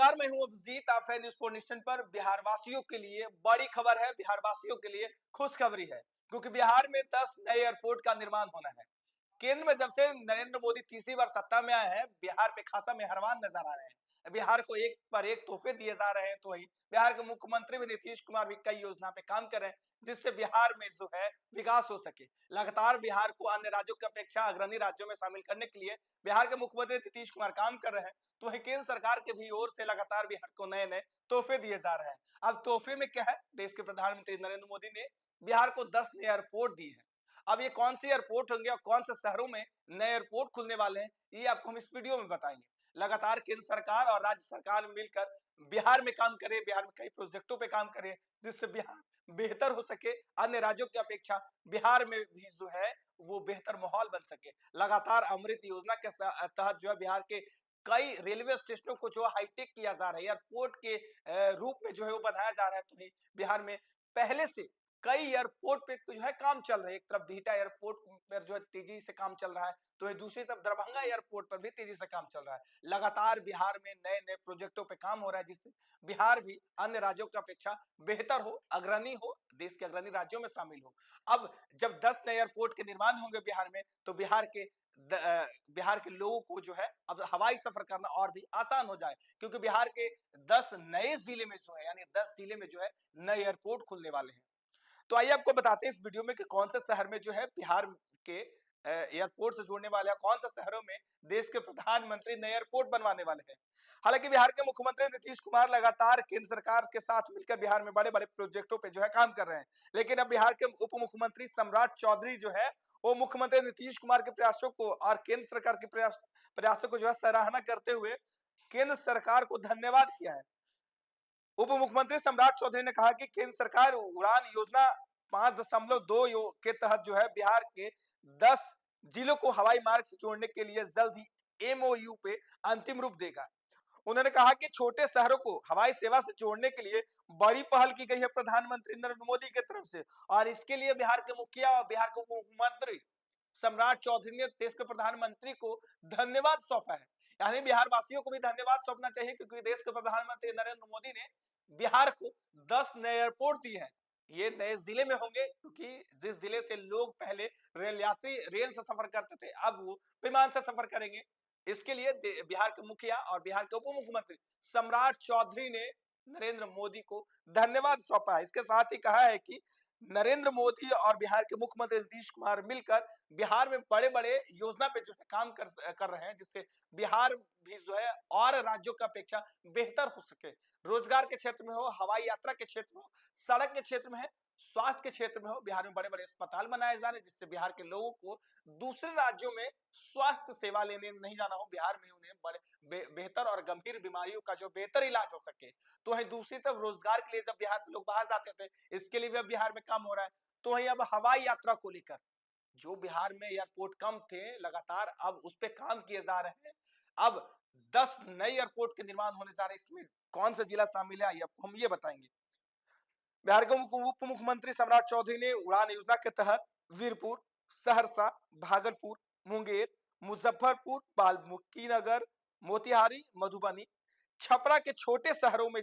नमस्कार, मैं हूं अभिजीत। आप है न्यूज फोर नेशन पर। बिहार वासियों के लिए बड़ी खबर है, बिहार वासियों के लिए खुशखबरी है, क्योंकि बिहार में 10 नए एयरपोर्ट का निर्माण होना है। केंद्र में जब से नरेंद्र मोदी तीसरी बार सत्ता में आए हैं, बिहार पे खासा मेहरबान नजर आ रहे हैं। बिहार को एक पर एक तोहफे दिए जा रहे हैं। तो वही बिहार के मुख्यमंत्री भी नीतीश कुमार भी कई योजना पे काम कर रहे हैं, जिससे बिहार में जो है विकास हो सके। लगातार बिहार को अन्य राज्यों की अपेक्षा अग्रणी राज्यों में शामिल करने के लिए बिहार के मुख्यमंत्री नीतीश कुमार काम कर रहे हैं। तो वही केंद्र सरकार के भी ओर से लगातार बिहार को नए नए तोहफे दिए जा रहे हैं। अब तोहफे में क्या है, देश के प्रधानमंत्री नरेंद्र मोदी ने बिहार को 10 नए एयरपोर्ट दिए हैं। अब ये कौन सी एयरपोर्ट होंगे और कौन से शहरों में नए एयरपोर्ट खुलने वाले हैं, ये आपको हम इस वीडियो में बताएंगे। लगातार केंद्र सरकार और राज्य सरकार मिलकर बिहार में काम करे, बिहार में कई प्रोजेक्टों पे काम करे, जिससे बिहार बेहतर हो सके। अन्य राज्यों की अपेक्षा बिहार में भी जो है वो बेहतर माहौल बन सके। लगातार अमृत योजना के तहत जो है बिहार के कई रेलवे स्टेशनों को जो हाईटेक किया जा रहा है, एयरपोर्ट के रूप में जो है वो बनाया जा रहा है। तो बिहार में पहले से कई एयरपोर्ट पे जो है काम चल रहा है। एक तरफ बिहटा एयरपोर्ट पर जो है तेजी से काम चल रहा है, तो दूसरी तरफ दरभंगा एयरपोर्ट पर भी तेजी से काम चल रहा है। लगातार बिहार में नए नए प्रोजेक्टों पे काम हो रहा है, जिससे बिहार भी अन्य राज्यों की अपेक्षा बेहतर हो, अग्रणी हो, देश के अग्रणी राज्यों में शामिल हो। अब जब 10 नए एयरपोर्ट के निर्माण होंगे बिहार में, तो बिहार के लोगों को जो है अब हवाई सफर करना और भी आसान हो जाए, क्योंकि बिहार के 10 नए जिले में जो है, यानी 10 जिले में जो है नए एयरपोर्ट खुलने वाले हैं। तो आइए आपको बताते हैं इस वीडियो में कि कौन से शहर में जो है बिहार के एयरपोर्ट से जोड़ने वाले हैं, कौन से शहरों में देश के प्रधानमंत्री नए एयरपोर्ट बनवाने वाले हैं। हालांकि बिहार के मुख्यमंत्री नीतीश कुमार लगातार केंद्र सरकार के साथ मिलकर बिहार में बड़े बड़े प्रोजेक्टों पे जो है काम कर रहे हैं, लेकिन अब बिहार के उप मुख्यमंत्री सम्राट चौधरी जो है वो मुख्यमंत्री नीतीश कुमार के प्रयासों को और केंद्र सरकार के प्रयासों को जो है सराहना करते हुए केंद्र सरकार को धन्यवाद किया है। उप मुख्यमंत्री सम्राट चौधरी ने कहा कि केंद्र सरकार उड़ान योजना 5.2 के तहत जो है बिहार के 10 जिलों को हवाई मार्ग से जोड़ने के लिए जल्द ही एमओयू पे अंतिम रूप देगा। उन्होंने कहा कि छोटे शहरों को हवाई सेवा से जोड़ने के लिए बड़ी पहल की गई है प्रधानमंत्री नरेंद्र मोदी की तरफ से, और इसके लिए बिहार के मुखिया और बिहार के उप मुख्यमंत्री सम्राट चौधरी ने देश के प्रधानमंत्री को धन्यवाद सौंपा है। यानी बिहार वासियों को भी धन्यवाद सौंपना चाहिए, क्योंकि देश के प्रधानमंत्री नरेंद्र मोदी ने बिहार को 10 नए एयरपोर्ट दिए हैं। ये नए जिले में होंगे, क्योंकि जिस जिले से लोग पहले रेल यात्री रेल से सफर करते थे, अब वो विमान से सफर करेंगे। इसके लिए बिहार के मुखिया और बिहार के उप मुख्यमंत्री सम्राट चौधरी ने नरेंद्र मोदी को धन्यवाद सौंपा है। इसके साथ ही कहा है कि नरेंद्र मोदी और बिहार के मुख्यमंत्री नीतीश कुमार मिलकर बिहार में बड़े बड़े योजना पे जो है काम कर रहे हैं, जिससे बिहार भी जो है और राज्यों की अपेक्षा बेहतर हो सके। रोजगार के क्षेत्र में हो, हवाई यात्रा के क्षेत्र में हो, सड़क के क्षेत्र में है, स्वास्थ्य के क्षेत्र में हो, बिहार में बड़े बड़े अस्पताल बनाए जा रहे हैं, जिससे बिहार के लोगों को दूसरे राज्यों में स्वास्थ्य सेवा लेने नहीं जाना हो, बिहार में उन्हें बड़े बेहतर और गंभीर बीमारियों का जो बेहतर इलाज हो सके। तो वहीं दूसरी तरफ रोजगार के लिए जब बिहार से लोग बाहर जाते थे, इसके लिए भी अब बिहार में काम हो रहा है। तो वहीं अब हवाई यात्रा को लेकर जो बिहार में एयरपोर्ट कम थे, लगातार अब उस पर काम किए जा रहे हैं। अब 10 नए एयरपोर्ट के निर्माण होने जा रहे हैं। इसमें कौन सा जिला शामिल है, आपको हम ये बताएंगे। बिहार के उप मुख्यमंत्री सम्राट चौधरी ने उड़ान योजना के तहत वीरपुर, सहरसा, भागलपुर, मुंगेर, मुजफ्फरपुर, वाल्मीकिनगर, मोतिहारी, मधुबनी, छपरा के छोटे शहरों में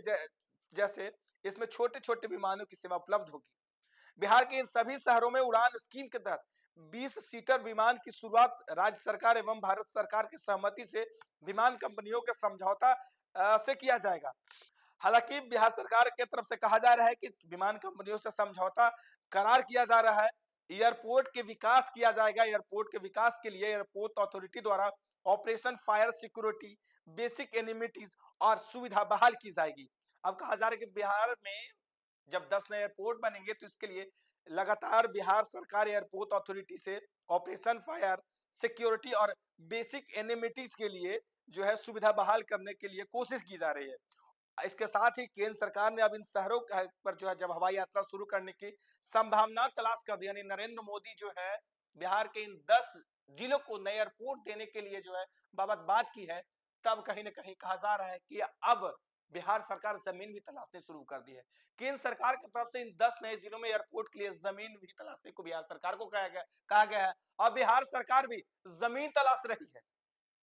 जैसे इसमें छोटे छोटे विमानों की सेवा उपलब्ध होगी। बिहार के इन सभी शहरों में उड़ान स्कीम के तहत 20 सीटर विमान की शुरुआत राज्य सरकार एवं भारत सरकार की सहमति से विमान कंपनियों के समझौता से किया जाएगा। हालांकि बिहार सरकार की तरफ से कहा जा रहा है कि विमान कंपनियों से समझौता करार किया जा रहा है, एयरपोर्ट के विकास किया जाएगा। एयरपोर्ट के विकास के लिए एयरपोर्ट अथॉरिटी द्वारा ऑपरेशन फायर सिक्योरिटी, बेसिक एनिमिटीज और सुविधा बहाल की जाएगी। अब कहा जा रहा है कि बिहार में जब 10 नए एयरपोर्ट बनेंगे, तो इसके लिए लगातार बिहार सरकार एयरपोर्ट अथॉरिटी से ऑपरेशन फायर सिक्योरिटी और बेसिक एनिमिटीज के लिए जो है सुविधा बहाल करने के लिए कोशिश की जा रही है। इसके साथ ही केंद्र सरकार ने अब इन शहरों पर जो है जब हवाई यात्रा शुरू करने की संभावना तलाश कर दी, यानी नरेंद्र मोदी जो है बिहार के इन 10 जिलों को नए एयरपोर्ट देने के लिए जो है बात की है, तब कहीं ना कहीं कहा जा रहा है कि अब बिहार सरकार जमीन भी तलाशने शुरू कर दी है। केंद्र सरकार की तरफ से इन 10 नए जिलों में एयरपोर्ट के लिए जमीन भी तलाशने को बिहार सरकार को कहा गया है, और बिहार सरकार भी जमीन तलाश रही है।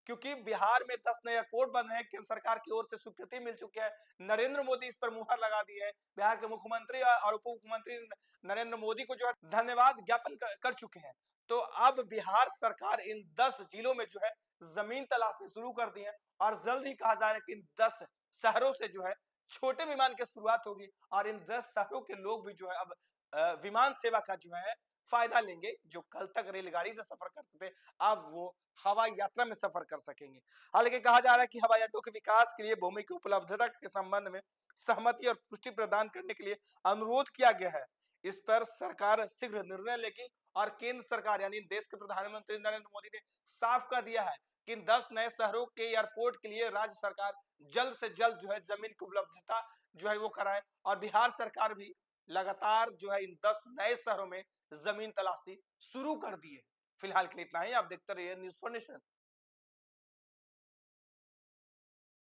क्योंकि बिहार में 10 नए एयरपोर्ट बन रहे हैं, केंद्र सरकार की ओर से स्वीकृति मिल चुकी है, नरेंद्र मोदी इस पर मुहर लगा दी है, बिहार के मुख्यमंत्री और उप मुख्यमंत्री नरेंद्र मोदी को जो है धन्यवाद ज्ञापन कर चुके हैं। तो अब बिहार सरकार इन 10 जिलों में जो है जमीन तलाशनी शुरू कर दी है और जल्द ही कहा जा रहा है कि इन 10 शहरों से जो है छोटे विमान की शुरुआत होगी और इन 10 शहरों के लोग भी जो है अब विमान सेवा का जो है फायदा लेंगे। जो कल तक रेलगाड़ी से सफर करते थे, अब वो हवाई यात्रा में सफर कर सकेंगे। हालांकि कहा जा रहा है कि हवाई अड्डों के विकास के लिए भूमि की उपलब्धता के संबंध में सहमति और पुष्टि प्रदान करने के लिए अनुरोध किया गया है। इस पर सरकार शीघ्र निर्णय लेगी और केंद्र सरकार यानी देश के प्रधानमंत्री नरेंद्र मोदी ने साफ कर दिया है कि इन 10 नए शहरों के एयरपोर्ट के लिए राज्य सरकार जल्द से जल्द जो है जमीन की उपलब्धता जो है वो कराए और बिहार सरकार भी लगातार जो है इन 10 नए शहरों में जमीन तलाशनी शुरू कर दी है। फिलहाल के लिए इतना ही। आप देखते रहिए न्यूज़ फॉर नेशन।